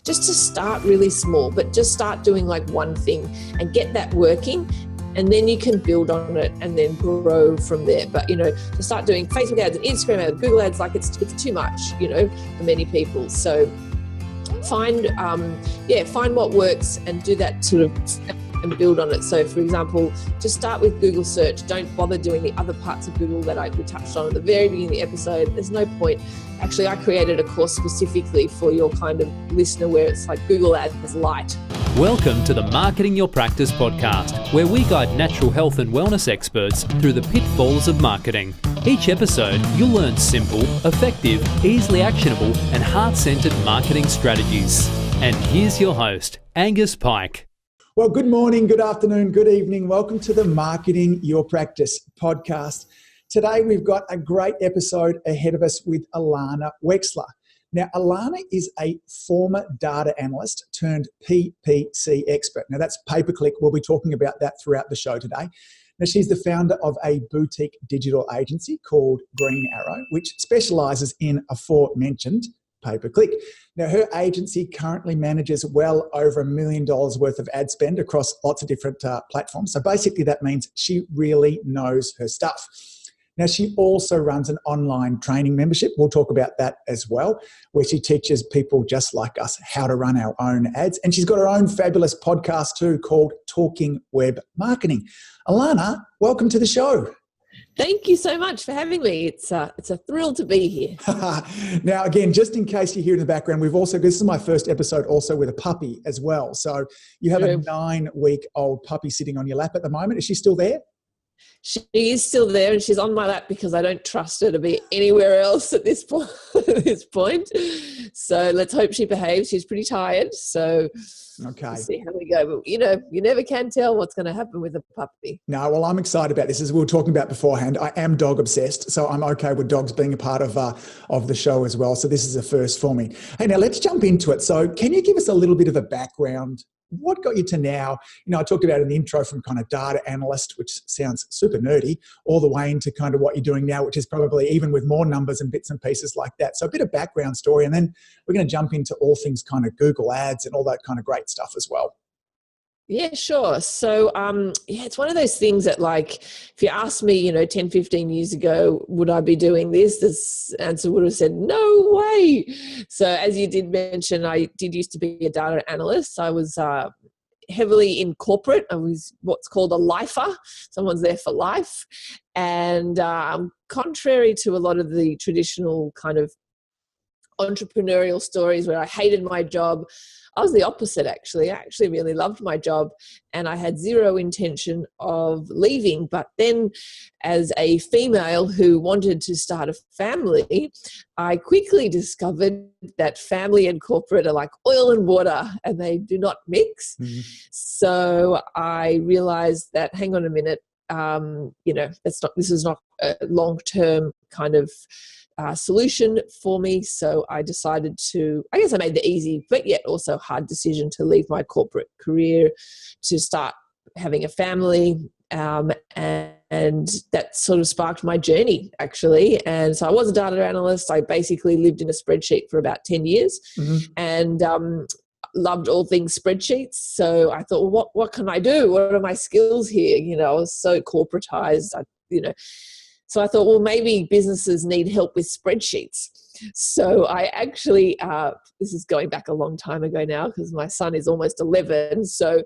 just to start really small, but just start doing like one thing and get that working. And then you can build on it and then grow from there. But, to start doing Facebook ads and Instagram ads, Google ads, like it's too much, for many people. So find what works and do that sort of and build on it. So for example, just start with Google search. Don't bother doing the other parts of Google that we touched on at the very beginning of the episode. There's no point. Actually, I created a course specifically for your kind of listener where it's like Google Ads light. Welcome to the Marketing Your Practice podcast, where we guide natural health and wellness experts through the pitfalls of marketing. Each episode, you'll learn simple, effective, easily actionable, and heart-centered marketing strategies. And here's your host, Angus Pike. Well, good morning, good afternoon, good evening. Welcome to the Marketing Your Practice podcast. Today, we've got a great episode ahead of us with Ilana Wechsler. Now, Ilana is a former data analyst turned PPC expert. Now, that's pay-per-click. We'll be talking about that throughout the show today. Now, she's the founder of a boutique digital agency called Green Arrow, which specializes in aforementioned pay-per-click. Now, her agency currently manages well over $1 million worth of ad spend across lots of different platforms. So basically, that means she really knows her stuff. Now, she also runs an online training membership. We'll talk about that as well, where she teaches people just like us how to run our own ads. And she's got her own fabulous podcast too called Talking Web Marketing. Ilana, welcome to the show. Thank you so much for having me. It's a thrill to be here. Now, again, just in case you hear in the background, this is my first episode also with a puppy as well. So you have a 9-week-old puppy sitting on your lap at the moment. Is she still there? She is still there, and she's on my lap because I don't trust her to be anywhere else at this point. So let's hope she behaves. She's pretty tired, so okay. We'll see how we go. But you never can tell what's going to happen with a puppy. No, well, I'm excited about this. As we were talking about beforehand, I am dog obsessed, so I'm okay with dogs being a part of the show as well. So this is a first for me. Hey, now let's jump into it. So can you give us a little bit of a background? What got you to now? I talked about in the intro from kind of data analyst, which sounds super nerdy, all the way into kind of what you're doing now, which is probably even with more numbers and bits and pieces like that. So a bit of background story, and then we're going to jump into all things kind of Google ads and all that kind of great stuff as well. Yeah, sure. So, it's one of those things that if you asked me, 10, 15 years ago, would I be doing this answer would have said, no way. So as you did mention, I did used to be a data analyst. I was heavily in corporate. I was what's called a lifer. Someone's there for life. And contrary to a lot of the traditional kind of entrepreneurial stories where I hated my job, I was the opposite, actually. I actually really loved my job and I had zero intention of leaving. But then as a female who wanted to start a family, I quickly discovered that family and corporate are like oil and water and they do not mix. Mm-hmm. So I realized that, hang on a minute, this is not a long-term kind of solution for me. So I decided I made the easy, but yet also hard decision to leave my corporate career to start having a family. And that sort of sparked my journey, actually. And so I was a data analyst. I basically lived in a spreadsheet for about 10 years and loved all things spreadsheets. So I thought, well, what can I do? What are my skills here? I was so corporatized, So I thought, well, maybe businesses need help with spreadsheets. So I actually, this is going back a long time ago now because my son is almost 11. So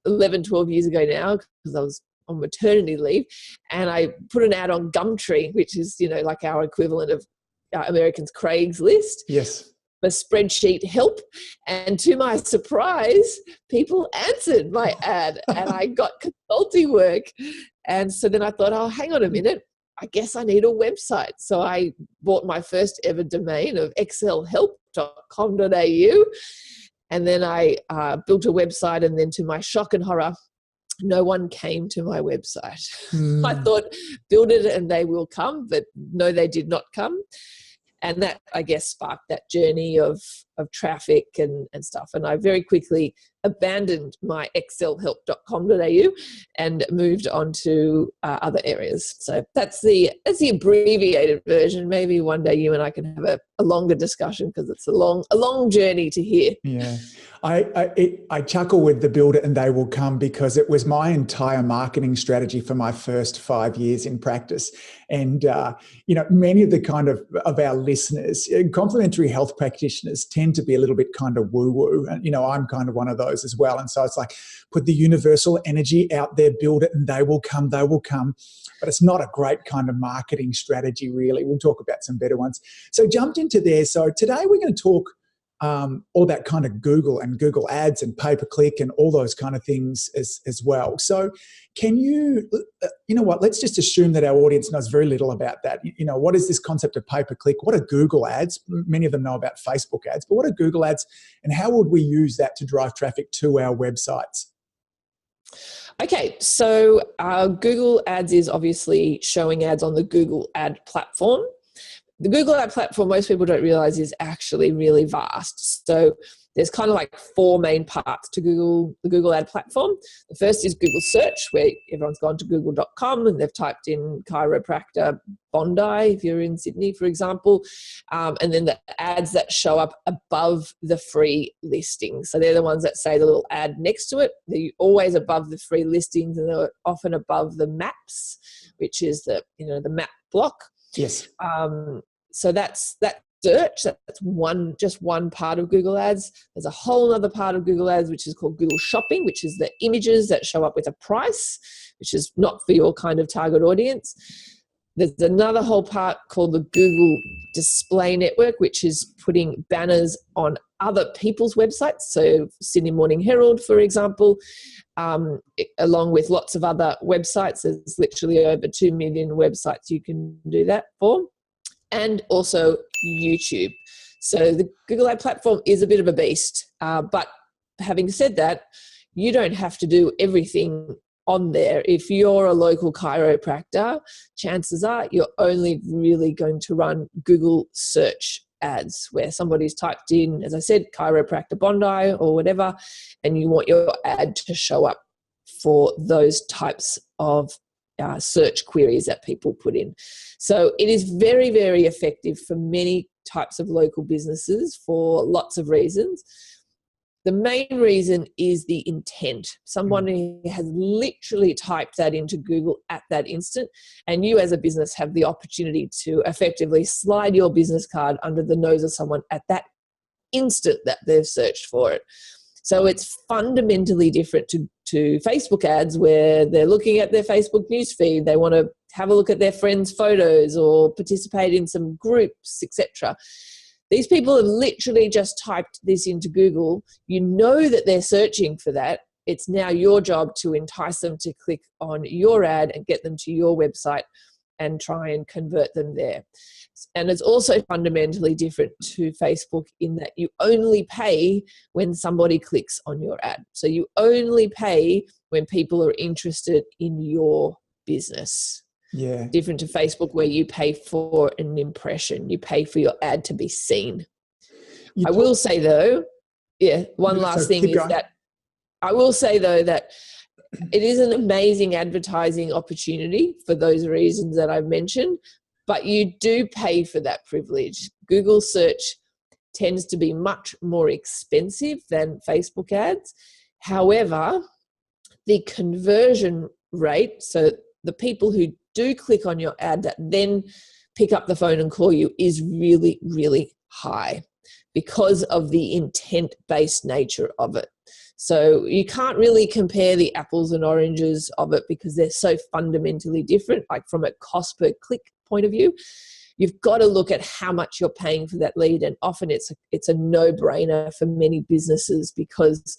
11, 12 years ago now, because I was on maternity leave. And I put an ad on Gumtree, which is, like our equivalent of Americans' Craigslist. Yes. For spreadsheet help. And to my surprise, people answered my ad and I got consulting work. And so then I thought, oh, hang on a minute. I guess I need a website. So I bought my first ever domain of excelhelp.com.au. And then I built a website, and then to my shock and horror, no one came to my website. I thought, build it and they will come, but no, they did not come. And that, I guess, sparked that journey of traffic and stuff. And I very quickly abandoned my excelhelp.com.au and moved on to other areas. So that's the abbreviated version. Maybe one day you and I can have a longer discussion, because it's a long journey to hear. Yeah. I chuckle with the build it and they will come, because it was my entire marketing strategy for my first 5 years in practice. And, many of the kind of our listeners, complementary health practitioners, tend to be a little bit kind of woo-woo. And, I'm kind of one of those as well. And so it's like, put the universal energy out there, build it and they will come. But it's not a great kind of marketing strategy, really. We'll talk about some better ones. So jumped into there. So today we're going to talk all about kind of Google and Google ads and pay-per-click and all those kind of things as well. So can you know what, let's just assume that our audience knows very little about that. What is this concept of pay-per-click? What are Google ads? Many of them know about Facebook ads, but what are Google ads, and how would we use that to drive traffic to our websites? Okay, so Google ads is obviously showing ads on the Google ad platform. The Google ad platform, most people don't realize, is actually really vast. So there's kind of like 4 main parts to the Google ad platform. The first is Google search, where everyone's gone to google.com and they've typed in chiropractor Bondi, if you're in Sydney, for example. And then the ads that show up above the free listings. So they're the ones that say the little ad next to it. They're always above the free listings, and they're often above the maps, which is the map block. Yes. So that's that search. That's just one part of Google ads. There's a whole other part of Google ads, which is called Google shopping, which is the images that show up with a price, which is not for your kind of target audience. There's another whole part called the Google display network, which is putting banners on other people's websites. So Sydney Morning Herald, for example, along with lots of other websites. There's literally over 2 million websites you can do that for. And also YouTube. So the Google ad platform is a bit of a beast. But having said that, you don't have to do everything on there. If you're a local chiropractor, chances are you're only really going to run Google search ads, where somebody's typed in, as I said, chiropractor Bondi or whatever, and you want your ad to show up for those types of search queries that people put in. So it is very, very effective for many types of local businesses for lots of reasons. The main reason is the intent. Someone has literally typed that into Google at that instant, and you as a business have the opportunity to effectively slide your business card under the nose of someone at that instant that they've searched for it. So it's fundamentally different to Facebook ads, where they're looking at their Facebook newsfeed. They want to have a look at their friends' photos or participate in some groups, etc. These people have literally just typed this into Google. You know that they're searching for that. It's now your job to entice them to click on your ad and get them to your website and try and convert them there. And it's also fundamentally different to Facebook in that you only pay when somebody clicks on your ad. So you only pay when people are interested in your business. Yeah. Different to Facebook, where you pay for an impression. You pay for your ad to be seen. I will say though, one last thing is that I will say though that it is an amazing advertising opportunity for those reasons that I've mentioned, but you do pay for that privilege. Google search tends to be much more expensive than Facebook ads. However, the conversion rate, so the people who do click on your ad that then pick up the phone and call you, is really, really high because of the intent-based nature of it. So you can't really compare the apples and oranges of it because they're so fundamentally different, like from a cost per click point of view. You've got to look at how much you're paying for that lead, and often it's a no-brainer for many businesses because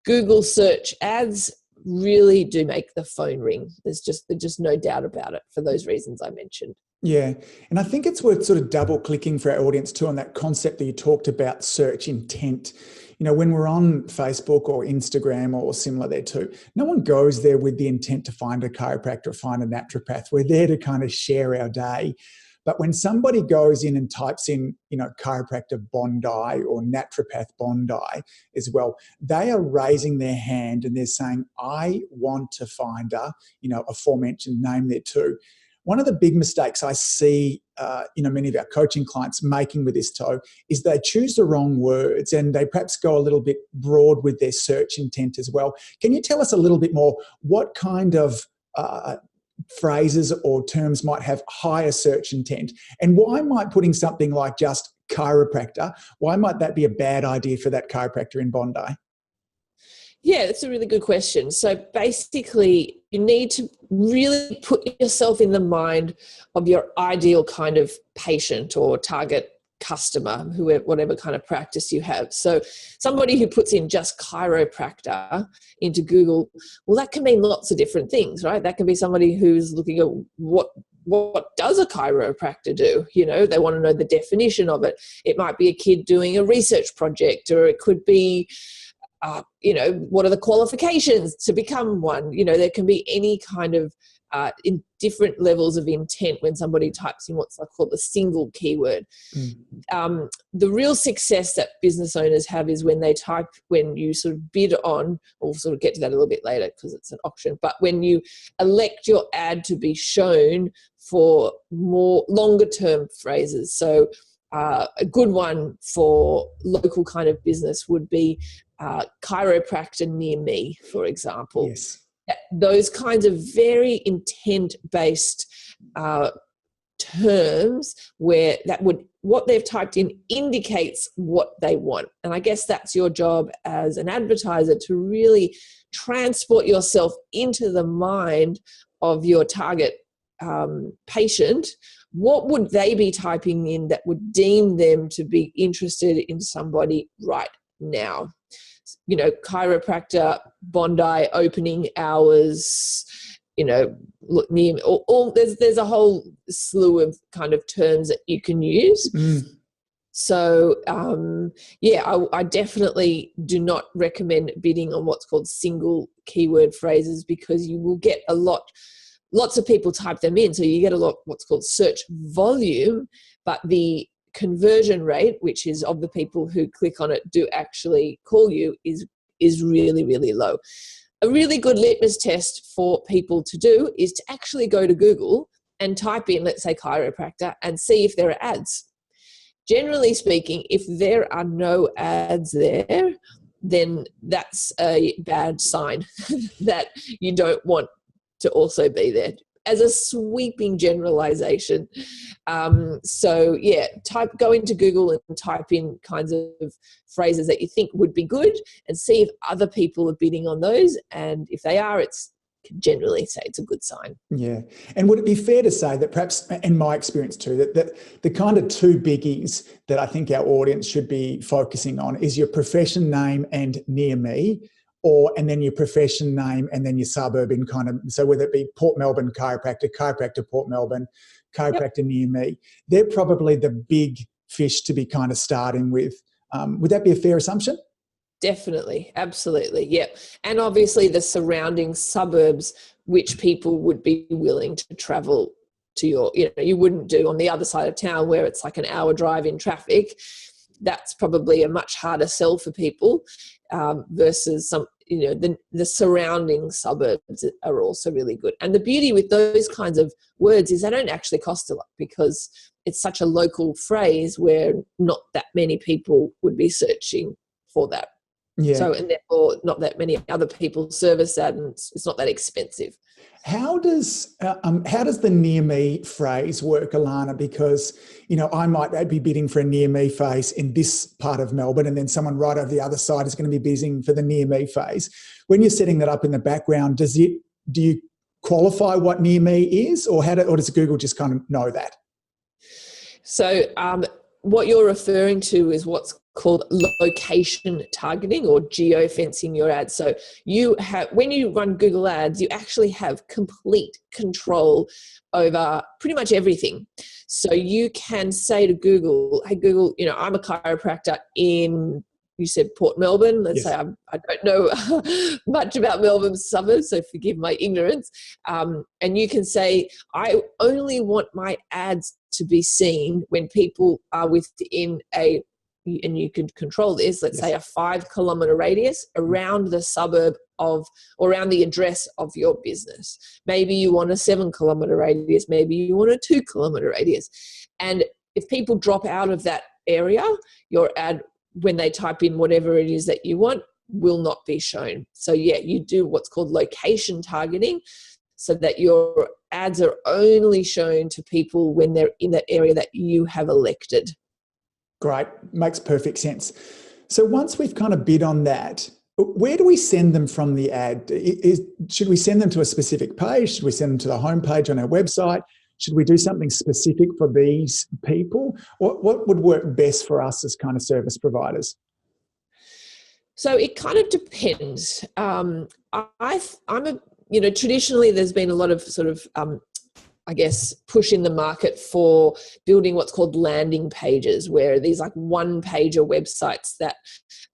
Google search ads really do make the phone ring. There's just no doubt about it for those reasons I mentioned. Yeah. And I think it's worth sort of double clicking for our audience too on that concept that you talked about, search intent. When we're on Facebook or Instagram or similar there too, no one goes there with the intent to find a chiropractor or find a naturopath. We're there to kind of share our day. But when somebody goes in and types in, chiropractor Bondi or naturopath Bondi as well, they are raising their hand and they're saying, I want to find a aforementioned name there too. One of the big mistakes I see, many of our coaching clients making with this, is they choose the wrong words and they perhaps go a little bit broad with their search intent as well. Can you tell us a little bit more what kind of phrases or terms might have higher search intent, and why might putting something like just chiropractor, why might that be a bad idea for that chiropractor in Bondi? Yeah, that's a really good question. So basically, you need to really put yourself in the mind of your ideal kind of patient or target customer, whatever kind of practice you have. So somebody who puts in just chiropractor into Google, well, that can mean lots of different things, right? That can be somebody who's looking at what does a chiropractor do? They want to know the definition of it. It might be a kid doing a research project, or it could be what are the qualifications to become one? There can be any kind of in different levels of intent when somebody types in what's called a single keyword. The real success that business owners have is when you sort of bid on, we'll sort of get to that a little bit later because it's an auction, but when you elect your ad to be shown for more longer term phrases. So a good one for local kind of business would be chiropractor near me, for example. Yes. Those kinds of very intent-based terms where what they've typed in indicates what they want. And I guess that's your job as an advertiser, to really transport yourself into the mind of your target patient. What would they be typing in that would deem them to be interested in somebody right now? Chiropractor Bondi opening hours, near all there's a whole slew of kind of terms that you can use. So I definitely do not recommend bidding on what's called single keyword phrases, because you will get lots of people type them in, so you get a lot what's called search volume, but the conversion rate, which is of the people who click on it do actually call you, is really, really low. A really good litmus test for people to do is to actually go to Google and type in, let's say, chiropractor, and see if there are ads. Generally speaking, if there are no ads there, then that's a bad sign that you don't want to also be there, as a sweeping generalization. Go into Google and type in kinds of phrases that you think would be good, and see if other people are bidding on those. And if they are, generally say it's a good sign. Yeah. And would it be fair to say that perhaps, in my experience too, that the kind of two biggies that I think our audience should be focusing on is your profession name and near me, and then your profession name and then your suburb in kind of, so whether it be Port Melbourne chiropractor Port Melbourne, chiropractor near me, they're probably the big fish to be kind of starting with. Would that be a fair assumption? Definitely. Absolutely. Yeah. And obviously the surrounding suburbs, which people would be willing to travel to you wouldn't do on the other side of town where it's like an hour drive in traffic. That's probably a much harder sell for people versus some, the surrounding suburbs are also really good. And the beauty with those kinds of words is they don't actually cost a lot, because it's such a local phrase where not that many people would be searching for that. Yeah. So, and therefore not that many other people service that, and it's not that expensive. How does the near me phrase work, Ilana? Because, I might be bidding for a near me phase in this part of Melbourne, and then someone right over the other side is going to be bidding for the near me phase. When you're setting that up in the background, do you qualify what near me is, or does Google just kind of know that? So what you're referring to is what's called location targeting or geofencing your ads. So when you run Google Ads, you actually have complete control over pretty much everything. So you can say to Google, hey Google, I'm a chiropractor in you said Port Melbourne. Let's Yes. say I don't know much about Melbourne's suburbs, so forgive my ignorance. And you can say, I only want my ads to be seen when people are within and you can control this, let's say a 5 kilometre radius around the suburb or around the address of your business. Maybe you want a 7 kilometre radius, maybe you want a 2 kilometre radius. And if people drop out of that area, your ad, when they type in whatever it is that you want, will not be shown. So yeah, you do what's called location targeting, so that your ads are only shown to people when they're in the area that you have elected. Great. Makes perfect sense. So once we've kind of bid on that, where do we send them from the ad? Should we send them to a specific page? Should we send them to the homepage on our website? Should we do something specific for these people? What would work best for us as kind of service providers? So it kind of depends. Traditionally there's been a lot of sort of, push in the market for building what's called landing pages, where these like one-pager websites that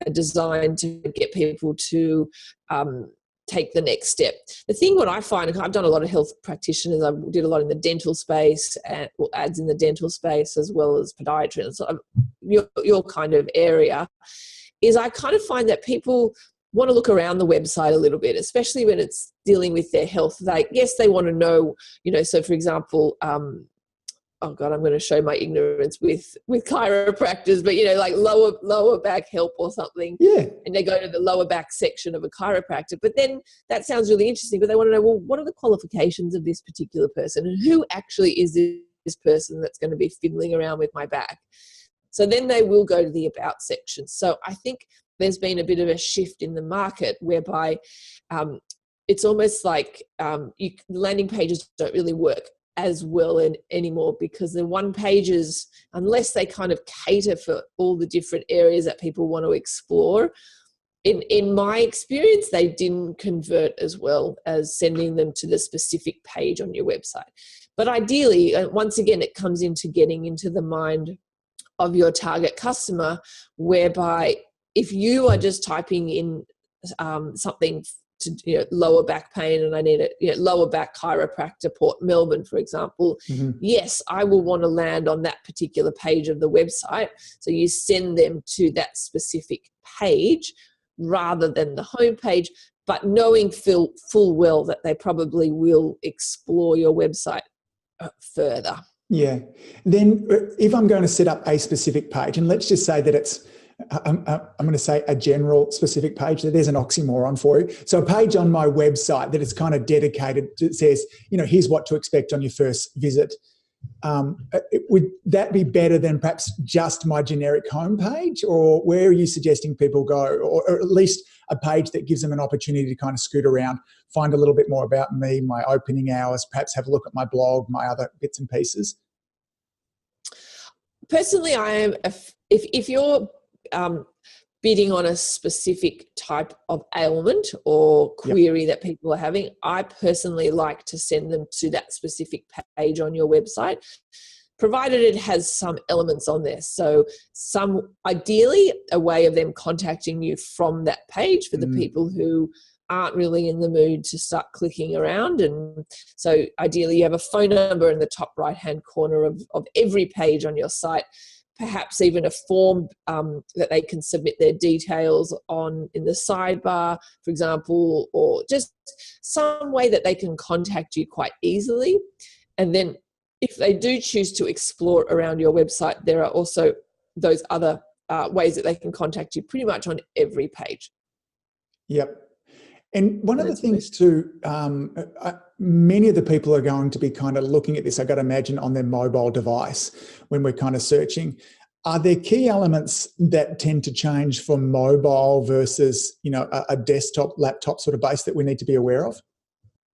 are designed to get people to take the next step. The thing what I find, I've done a lot of health practitioners, I did a lot in the dental space, and ads in the dental space as well as podiatry, and so your kind of area, is I kind of find that people want to look around the website a little bit, especially when it's dealing with their health. They want to know, so for example, I'm going to show my ignorance with chiropractors, but like lower back help or something. Yeah. And they go to the lower back section of a chiropractor. But then that sounds really interesting, but they want to know, well, what are the qualifications of this particular person, and who actually is this person that's going to be fiddling around with my back? So then they will go to the about section. So I think there's been a bit of a shift in the market whereby it's almost like landing pages don't really work as well anymore, because the one pages, unless they kind of cater for all the different areas that people want to explore, in my experience, they didn't convert as well as sending them to the specific page on your website. But ideally, once again, it comes into getting into the mind of your target customer, whereby if you are just typing in something to lower back pain, and I need a lower back chiropractor, Port Melbourne, for example, yes, I will want to land on that particular page of the website. So you send them to that specific page rather than the homepage, but knowing full well that they probably will explore your website further. Yeah. Then if I'm going to set up a specific page, and let's just say that it's, I'm going to say a general specific page, that there's an oxymoron for you. So a page on my website that is kind of dedicated to, says, here's what to expect on your first visit. Would that be better than perhaps just my generic homepage, or where are you suggesting people go, or at least a page that gives them an opportunity to kind of scoot around, find a little bit more about me, my opening hours, perhaps have a look at my blog, my other bits and pieces? Personally, I am, if you're bidding on a specific type of ailment or query that people are having, I personally like to send them to that specific page on your website, provided it has some elements on there. So ideally a way of them contacting you from that page for the people who aren't really in the mood to start clicking around. And so ideally you have a phone number in the top right-hand corner of every page on your site, perhaps even a form that they can submit their details on in the sidebar, for example, or just some way that they can contact you quite easily. And then if they do choose to explore around your website, there are also those other ways that they can contact you pretty much on every page. Yep. And one of the things too, many of the people are going to be kind of looking at this, I've got to imagine, on their mobile device when we're kind of searching. Are there key elements that tend to change from mobile versus, a desktop, laptop sort of base that we need to be aware of?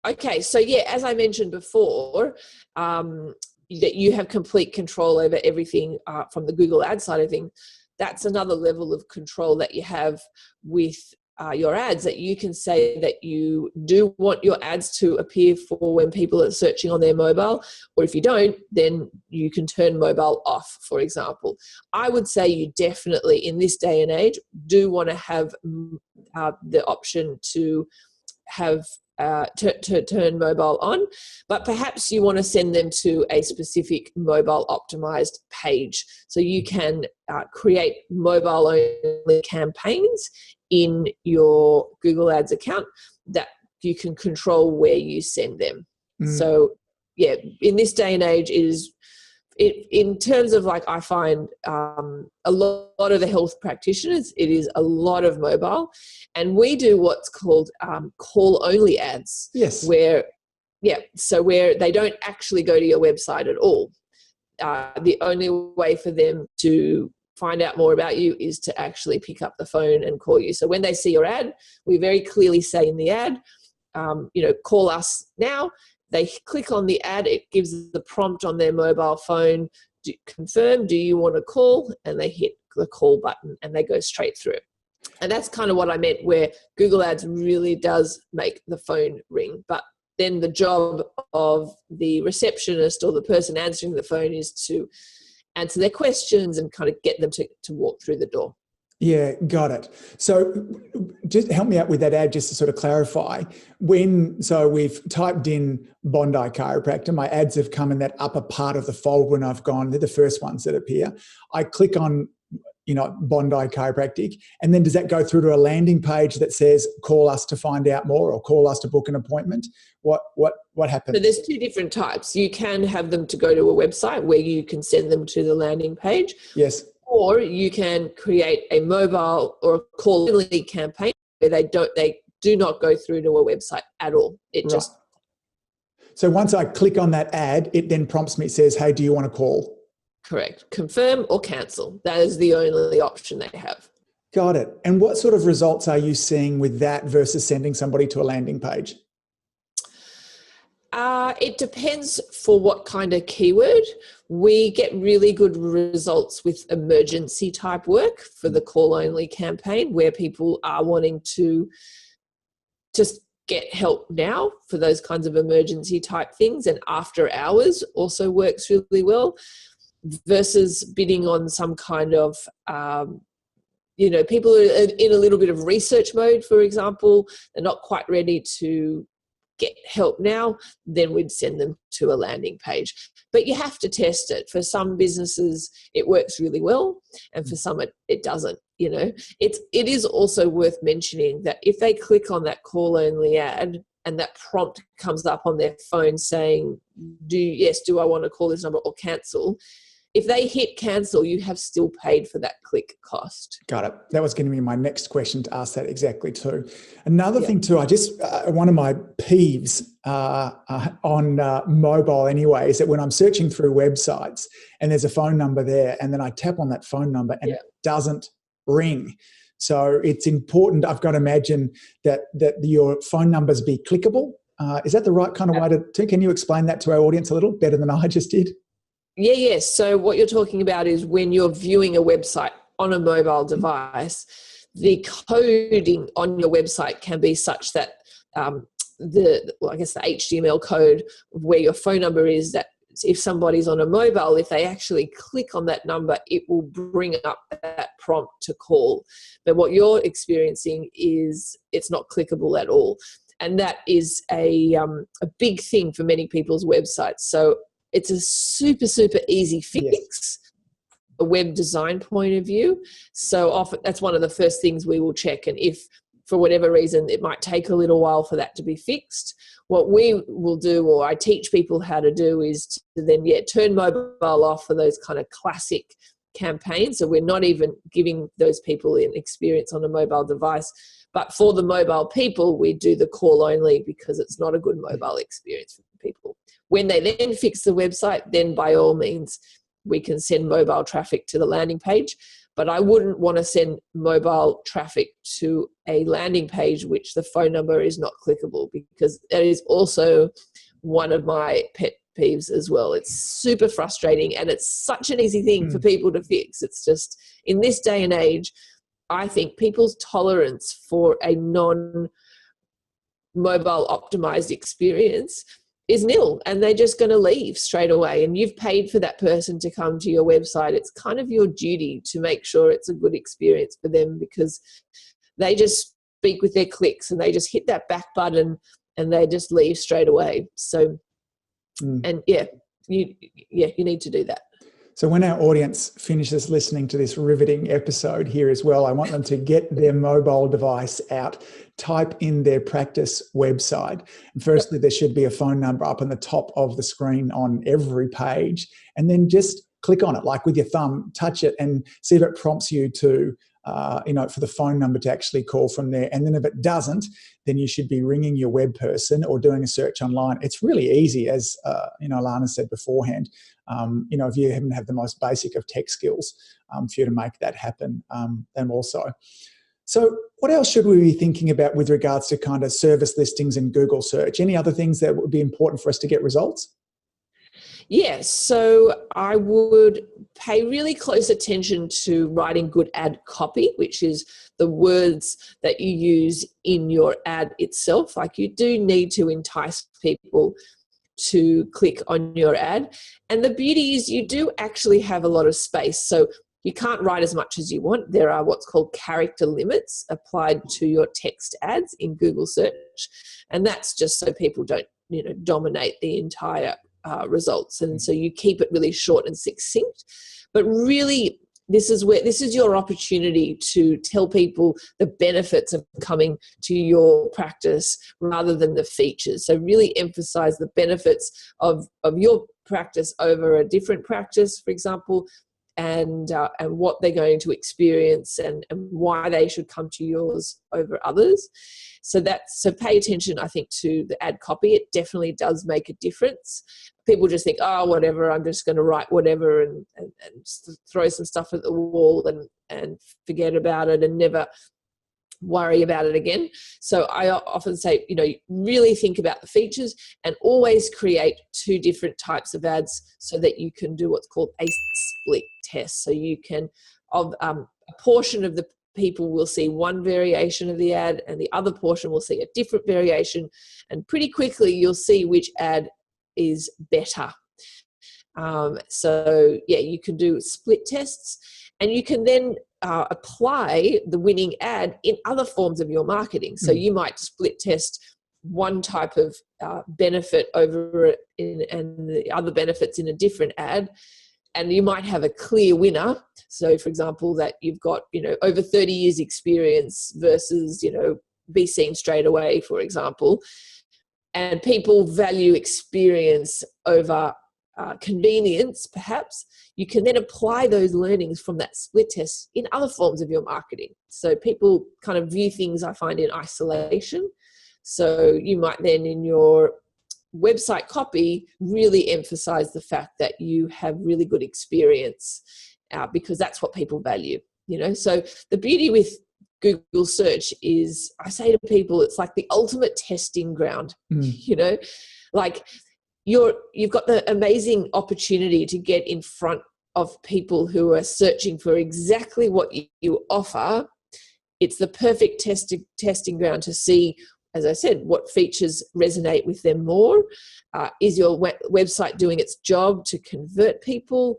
Okay, so yeah, as I mentioned before, that you have complete control over everything from the Google Ads side of things. That's another level of control that you have with your ads, that you can say that you do want your ads to appear for when people are searching on their mobile, or if you don't, then you can turn mobile off, for example. I would say you definitely, in this day and age, do want to have the option to have to turn mobile on, but perhaps you want to send them to a specific mobile optimized page. So you can create mobile only campaigns in your Google Ads account that you can control where you send them. So yeah, in this day and age, in terms of, like, I find a lot of the health practitioners, it is a lot of mobile, and we do what's called call only ads. Yes. Where they don't actually go to your website at all. The only way for them to find out more about you is to actually pick up the phone and call you. So when they see your ad, we very clearly say in the ad, call us now. They click on the ad, it gives the prompt on their mobile phone, confirm, do you want to call? And they hit the call button and they go straight through. And that's kind of what I meant, where Google Ads really does make the phone ring. But then the job of the receptionist or the person answering the phone is to answer their questions and kind of get them to walk through the door. Yeah, got it. So just help me out with that ad, just to sort of clarify. So we've typed in Bondi chiropractor, my ads have come in that upper part of the fold when I've gone, they're the first ones that appear. I click on, Bondi chiropractic, and then does that go through to a landing page that says, call us to find out more, or call us to book an appointment? What happens? So there's two different types. You can have them to go to a website where you can send them to the landing page. Yes. Or you can create a mobile or a call only campaign where they do not go through to a website at all. So once I click on that ad, it then prompts me, it says, hey, do you want to call? Correct. Confirm or cancel. That is the only option they have. Got it. And what sort of results are you seeing with that versus sending somebody to a landing page? It depends for what kind of keyword. We get really good results with emergency type work for the call only campaign, where people are wanting to just get help now for those kinds of emergency type things. And after hours also works really well, versus bidding on some kind of people are in a little bit of research mode, for example. They're not quite ready to get help now, then we'd send them to a landing page. But you have to test it. For some businesses, it works really well, and for some, it doesn't. It is also worth mentioning that if they click on that call only ad and that prompt comes up on their phone saying, do I want to call this number, or cancel? If they hit cancel, you have still paid for that click cost. Got it. That was going to be my next question, to ask that exactly too. Another thing too, I just, one of my peeves on mobile anyway, is that when I'm searching through websites and there's a phone number there, and then I tap on that phone number and it doesn't ring. So it's important, I've got to imagine that your phone numbers be clickable. Is that the right kind of way to, can you explain that to our audience a little better than I just did? Yes. So what you're talking about is when you're viewing a website on a mobile device, the coding on your website can be such that the HTML code of where your phone number is, that if somebody's on a mobile, if they actually click on that number, it will bring up that prompt to call. But what you're experiencing is it's not clickable at all. And that is a big thing for many people's websites. So it's a super, super easy fix, a web design point of view. So often that's one of the first things we will check. And if for whatever reason it might take a little while for that to be fixed, what we will do, or I teach people how to do, is to then turn mobile off for those kind of classic campaigns. So we're not even giving those people an experience on a mobile device. But for the mobile people, we do the call only, because it's not a good mobile experience for people. When they then fix the website, then by all means, we can send mobile traffic to the landing page. But I wouldn't want to send mobile traffic to a landing page which the phone number is not clickable, because that is also one of my pet peeves as well. It's super frustrating, and it's such an easy thing for people to fix. It's just, in this day and age, I think people's tolerance for a non-mobile optimized experience is nil, and they're just going to leave straight away. And you've paid for that person to come to your website. It's kind of your duty to make sure it's a good experience for them, because they just speak with their clicks and they just hit that back button and they just leave straight away. So, and you need to do that. So when our audience finishes listening to this riveting episode here as well, I want them to get their mobile device out, type in their practice website. And firstly, there should be a phone number up on the top of the screen on every page, and then just click on it, like with your thumb, touch it and see if it prompts you to for the phone number to actually call from there. And then if it doesn't, then you should be ringing your web person or doing a search online. It's really easy, as Ilana said beforehand. If you haven't have the most basic of tech skills, for you to make that happen, then also. So what else should we be thinking about with regards to kind of service listings and Google search? Any other things that would be important for us to get results? Yes, so I would pay really close attention to writing good ad copy, which is the words that you use in your ad itself. Like, you do need to entice people to click on your ad. And the beauty is you do actually have a lot of space. So you can't write as much as you want. There are what's called character limits applied to your text ads in Google search. And that's just so people don't, dominate the entire results. And so you keep it really short and succinct. But really, this is your opportunity to tell people the benefits of coming to your practice rather than the features. So really emphasize the benefits of your practice over a different practice, for example, and what they're going to experience and why they should come to yours over others. So pay attention, I think, to the ad copy. It definitely does make a difference. People just think, oh, whatever, I'm just going to write whatever and throw some stuff at the wall and forget about it and never worry about it again. So I often say, really think about the features and always create two different types of ads so that you can do what's called a split test. So you can, a portion of the people will see one variation of the ad and the other portion will see a different variation, and pretty quickly you'll see which ad is better. You can do split tests, and you can then apply the winning ad in other forms of your marketing. So you might split test one type of benefit over and the other benefits in a different ad, and you might have a clear winner. So, for example, that you've got, over 30 years experience versus, be seen straight away, for example. And people value experience over convenience, perhaps. You can then apply those learnings from that split test in other forms of your marketing. So people kind of view things, I find, in isolation. So you might then, in your website copy, really emphasize the fact that you have really good experience, because that's what people value. So the beauty with Google search is, I say to people, it's like the ultimate testing ground. Like you've got the amazing opportunity to get in front of people who are searching for exactly what you offer. It's the perfect testing ground to see, as I said, what features resonate with them more. Is your website doing its job to convert people?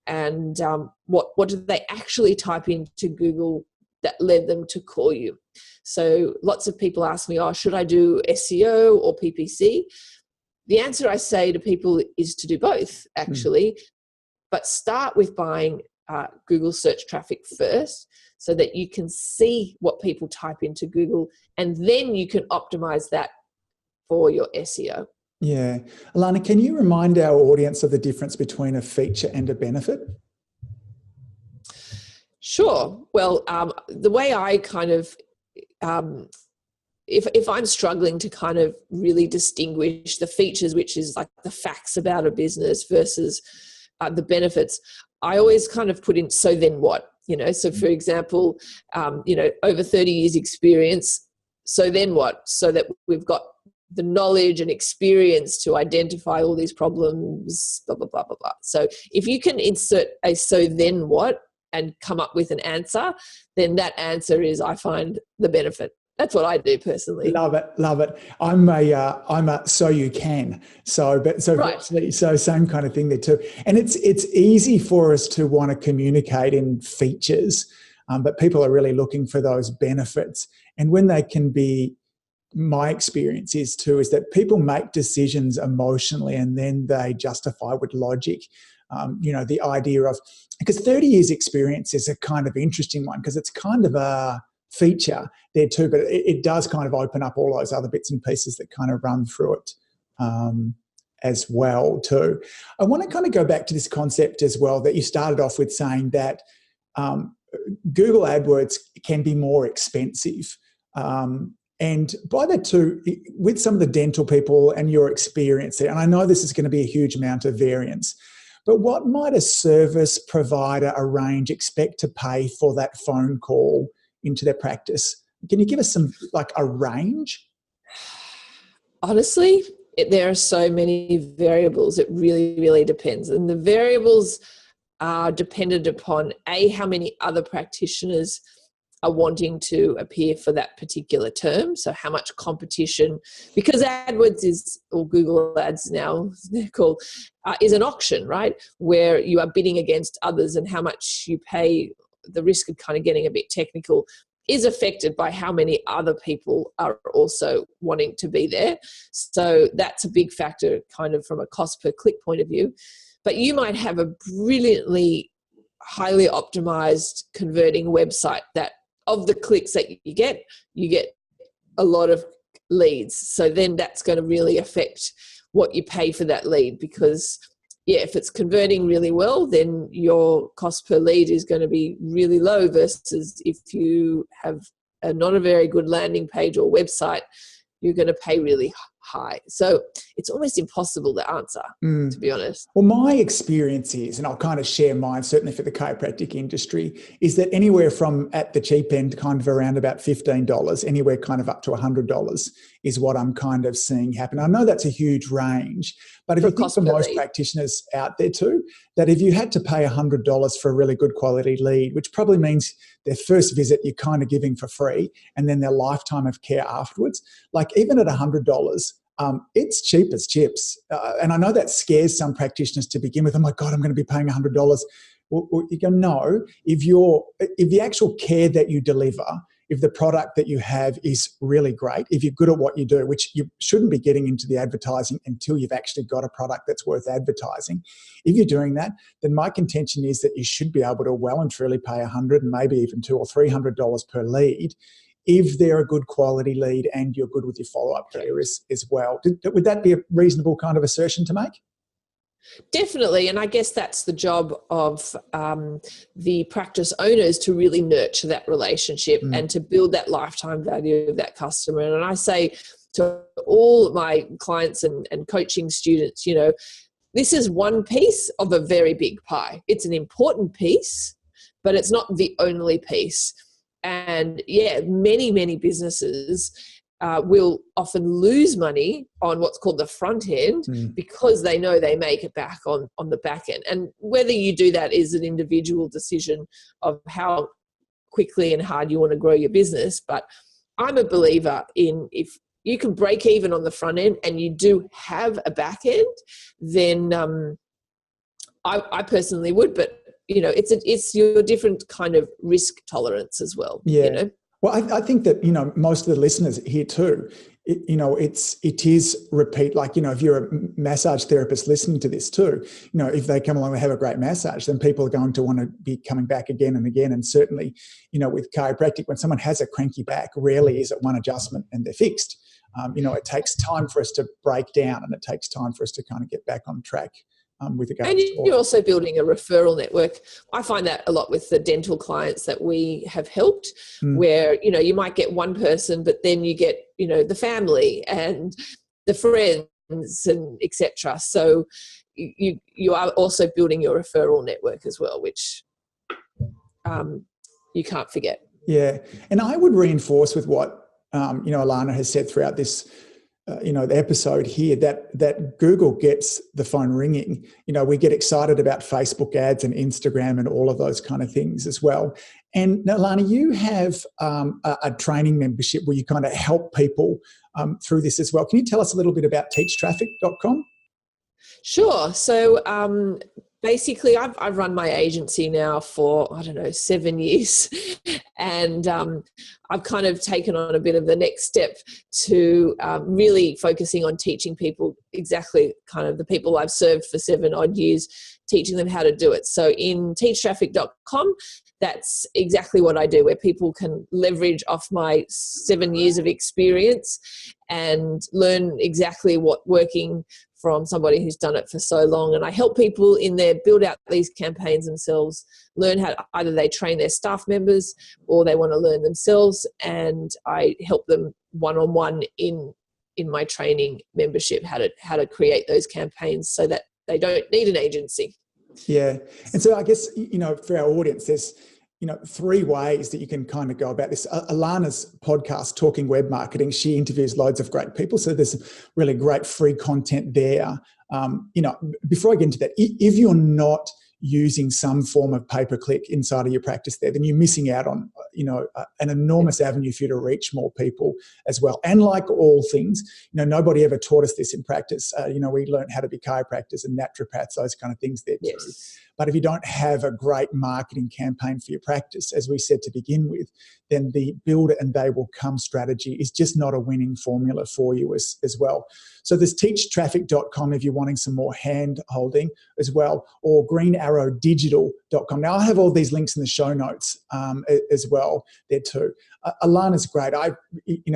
And what do they actually type into Google that led them to call you? So lots of people ask me, should I do SEO or PPC? The answer I say to people is to do both, actually. But start with buying Google search traffic first, so that you can see what people type into Google, and then you can optimize that for your SEO. Yeah. Ilana, can you remind our audience of the difference between a feature and a benefit? Sure. Well, the way I kind of, if I'm struggling to kind of really distinguish the features, which is like the facts about a business, versus the benefits, I always kind of put in, so then what? So for example, over 30 years experience, so then what? So that we've got the knowledge and experience to identify all these problems, blah, blah, blah, blah, blah. So if you can insert a so then what and come up with an answer, then that answer is, I find the benefit. That's what I do personally. Love it, love it. I'm a so you can. Right. So same kind of thing there too. And it's easy for us to want to communicate in features, but people are really looking for those benefits. And when they can be, my experience is that people make decisions emotionally and then they justify with logic. The idea of, because 30 years experience is a kind of interesting one, because it's kind of a feature there too, but it does kind of open up all those other bits and pieces that kind of run through it as well too. I want to kind of go back to this concept as well that you started off with, saying that Google AdWords can be more expensive. And by that too, with some of the dental people and your experience there, and I know this is going to be a huge amount of variance, but what might a service provider arrange expect to pay for that phone call into their practice? Can you give us some, like, a range? Honestly, there are so many variables. It really, really depends. And the variables are dependent upon, how many other practitioners are wanting to appear for that particular term. So how much competition, because AdWords is, or Google Ads now they're called, is an auction, right? Where you are bidding against others, and how much you pay, the risk of kind of getting a bit technical, is affected by how many other people are also wanting to be there. So that's a big factor kind of from a cost per click point of view. But you might have a brilliantly highly optimized converting website that, of the clicks that you get a lot of leads. So then that's going to really affect what you pay for that lead, because if it's converting really well, then your cost per lead is going to be really low, versus if you have not a very good landing page or website, you're going to pay really high. So it's almost impossible to answer, to be honest. Well, my experience is, and I'll kind of share mine, certainly for the chiropractic industry, is that anywhere from, at the cheap end, kind of around about $15, anywhere kind of up to $100 is what I'm kind of seeing happen. I know that's a huge range, but if you think for most practitioners out there too, that if you had to pay $100 for a really good quality lead, which probably means their first visit you're kind of giving for free, and then their lifetime of care afterwards, like even at $100, it's cheap as chips. And I know that scares some practitioners to begin with. Oh my God, I'm going to be paying $100. Well, you go, no, if the actual care that you deliver, if the product that you have is really great, if you're good at what you do, which you shouldn't be getting into the advertising until you've actually got a product that's worth advertising. If you're doing that, then my contention is that you should be able to well and truly pay $100 and maybe even $200 or $300 per lead, if they're a good quality lead and you're good with your follow-up care as well. Would that be a reasonable kind of assertion to make? Definitely. And I guess that's the job of the practice owners, to really nurture that relationship and to build that lifetime value of that customer. And I say to all my clients and coaching students, this is one piece of a very big pie. It's an important piece, but it's not the only piece. And many, many businesses will often lose money on what's called the front end because they know they make it back on the back end. And whether you do that is an individual decision of how quickly and hard you want to grow your business. But I'm a believer in, if you can break even on the front end and you do have a back end, then I personally would. But it's your different kind of risk tolerance as well. Yeah. Well, I think that, most of the listeners here too, it is repeat. Like, if you're a massage therapist listening to this too, if they come along and have a great massage, then people are going to want to be coming back again and again. And certainly, with chiropractic, when someone has a cranky back, rarely is it one adjustment and they're fixed. It takes time for us to break down, and it takes time for us to kind of get back on track. With regards and you're also building a referral network. I find that a lot with the dental clients that we have helped, where, you might get one person, but then you get, the family and the friends and etc. So you are also building your referral network as well, which you can't forget. Yeah. And I would reinforce with what, Ilana has said throughout this the episode here, that Google gets the phone ringing. We get excited about Facebook ads and Instagram and all of those kind of things as well. And now, Ilana, you have a training membership where you kind of help people through this as well. Can you tell us a little bit about teachtraffic.com? Sure. So basically, I've run my agency now for, 7 years. And I've kind of taken on a bit of the next step to really focusing on teaching people exactly kind of the people I've served for 7 odd years, teaching them how to do it. So in teachtraffic.com, that's exactly what I do, where people can leverage off my 7 years of experience and learn exactly what working from somebody who's done it for so long. And I help people in there build out these campaigns themselves, learn how to, either they train their staff members or they want to learn themselves. And I help them one-on-one in my training membership, how to create those campaigns so that they don't need an agency. Yeah. And so I guess, for our audience, there's, 3 ways that you can kind of go about this. Ilana's podcast, Talking Web Marketing, she interviews loads of great people. So there's really great free content there. Before I get into that, if you're not using some form of pay-per-click inside of your practice there, then you're missing out on, an enormous avenue for you to reach more people as well. And like all things, nobody ever taught us this in practice. We learned how to be chiropractors and naturopaths, those kind of things there too. Yes. But if you don't have a great marketing campaign for your practice, as we said to begin with, then the build it and they will come strategy is just not a winning formula for you as well. So there's teachtraffic.com if you're wanting some more hand holding as well, or greenarrowdigital.com. Now I have all these links in the show notes as well there too. Ilana's great. I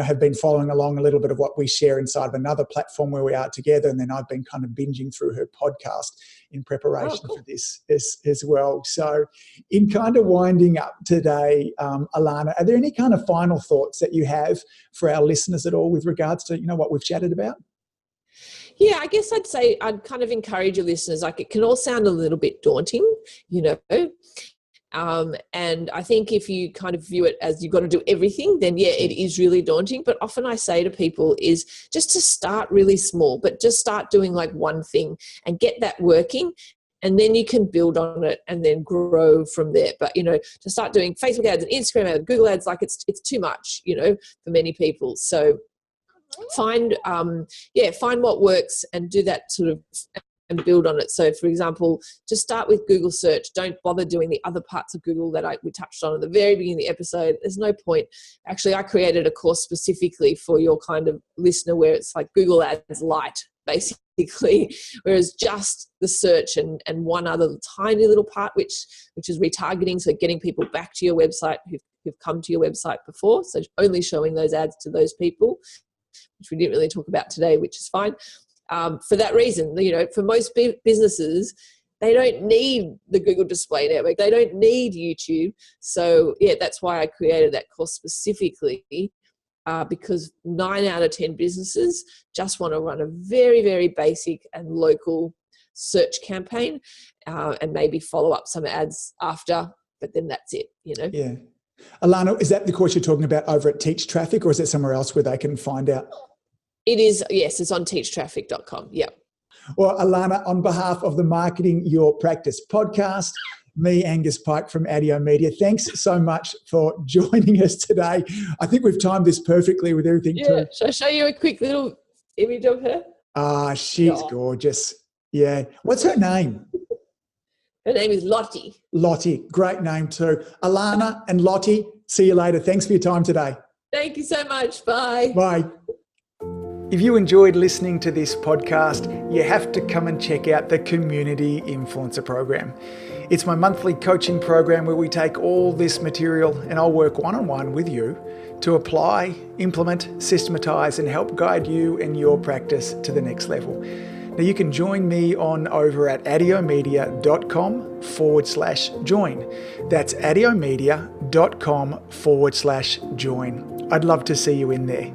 have been following along a little bit of what we share inside of another platform where we are together, and then I've been kind of binging through her podcast in preparation for this as well. So in kind of winding up today, Ilana, are there any kind of final thoughts that you have for our listeners at all with regards to, what we've chatted about? Yeah, I guess I'd say I'd kind of encourage your listeners, like it can all sound a little bit daunting, and I think if you kind of view it as you've got to do everything, then yeah, it is really daunting. But often I say to people is just to start really small, but just start doing like one thing and get that working. And then you can build on it and then grow from there. But, to start doing Facebook ads and Instagram ads, Google ads, like it's too much, for many people. So find what works and do that sort of and build on it. So for example, just start with Google search. Don't bother doing the other parts of Google that we touched on at the very beginning of the episode. There's no point. Actually, I created a course specifically for your kind of listener where it's like Google Ads Lite, basically, whereas just the search and one other tiny little part, which is retargeting, so getting people back to your website who've come to your website before, so only showing those ads to those people, which we didn't really talk about today, which is fine. For that reason, for most businesses, they don't need the Google Display Network. They don't need YouTube. So yeah, that's why I created that course specifically, because 9 out of 10 businesses just want to run a very, very basic and local search campaign, and maybe follow up some ads after, but then that's it, Yeah. Ilana, is that the course you're talking about over at Teach Traffic, or is it somewhere else where they can find out? It is, yes, it's on teachtraffic.com. Yeah. Well, Ilana, on behalf of the Marketing Your Practice podcast, me, Angus Pike from Addio Media, thanks so much for joining us today. I think we've timed this perfectly with everything too. Shall I show you a quick little image of her? She's gorgeous. Yeah. What's her name? Her name is Lottie. Lottie. Great name too. Ilana and Lottie, see you later. Thanks for your time today. Thank you so much. Bye. Bye. If you enjoyed listening to this podcast, you have to come and check out the Community Influencer Program. It's my monthly coaching program where we take all this material and I'll work one-on-one with you to apply, implement, systematize, and help guide you and your practice to the next level. Now you can join me on over at addiomedia.com/join. That's addiomedia.com/join. I'd love to see you in there.